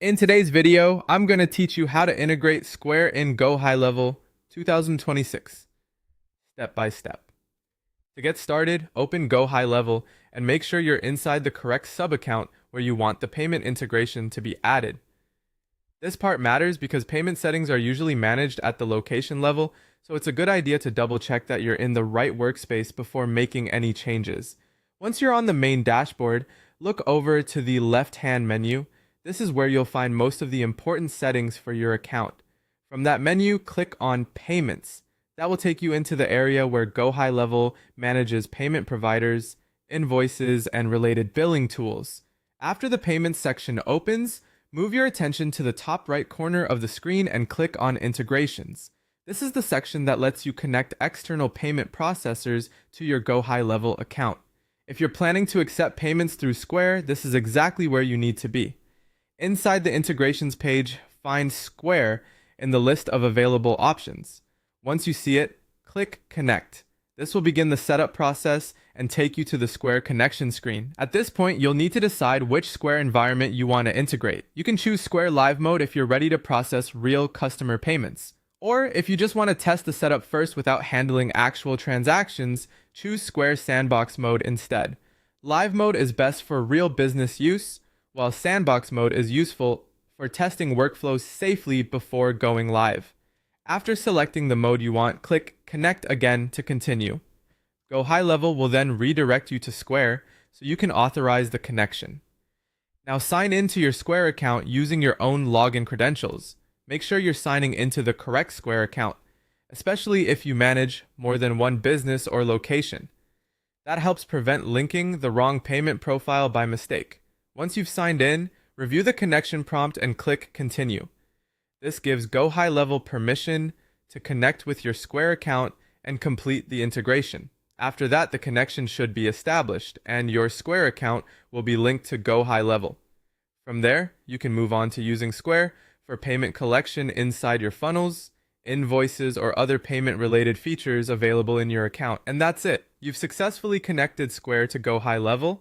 In today's video, I'm going to teach you how to integrate Square in Gohighlevel 2026, step by step. To get started, open Gohighlevel and make sure you're inside the correct sub-account where you want the payment integration to be added. This part matters because payment settings are usually managed at the location level, so it's a good idea to double check that you're in the right workspace before making any changes. Once you're on the main dashboard, look over to the left-hand menu. This is where you'll find most of the important settings for your account. From that menu, click on Payments. That will take you into the area where Gohighlevel manages payment providers, invoices, and related billing tools. After the Payments section opens, move your attention to the top right corner of the screen and click on Integrations. This is the section that lets you connect external payment processors to your Gohighlevel account. If you're planning to accept payments through Square, this is exactly where you need to be. Inside the integrations page, find Square in the list of available options. Once you see it, click Connect. This will begin the setup process and take you to the Square connection screen. At this point, you'll need to decide which Square environment you want to integrate. You can choose Square Live mode if you're ready to process real customer payments. Or if you just want to test the setup first without handling actual transactions, choose Square Sandbox mode instead. Live mode is best for real business use, while Sandbox mode is useful for testing workflows safely before going live. After selecting the mode you want, click Connect again to continue. Gohighlevel will then redirect you to Square so you can authorize the connection. Now sign in to your Square account using your own login credentials. Make sure you're signing into the correct Square account, especially if you manage more than one business or location. That helps prevent linking the wrong payment profile by mistake. Once you've signed in, review the connection prompt and click Continue. This gives Gohighlevel permission to connect with your Square account and complete the integration. After that, the connection should be established, and your Square account will be linked to Gohighlevel. From there, you can move on to using Square for payment collection inside your funnels, invoices, or other payment-related features available in your account. And that's it. You've successfully connected Square to Gohighlevel.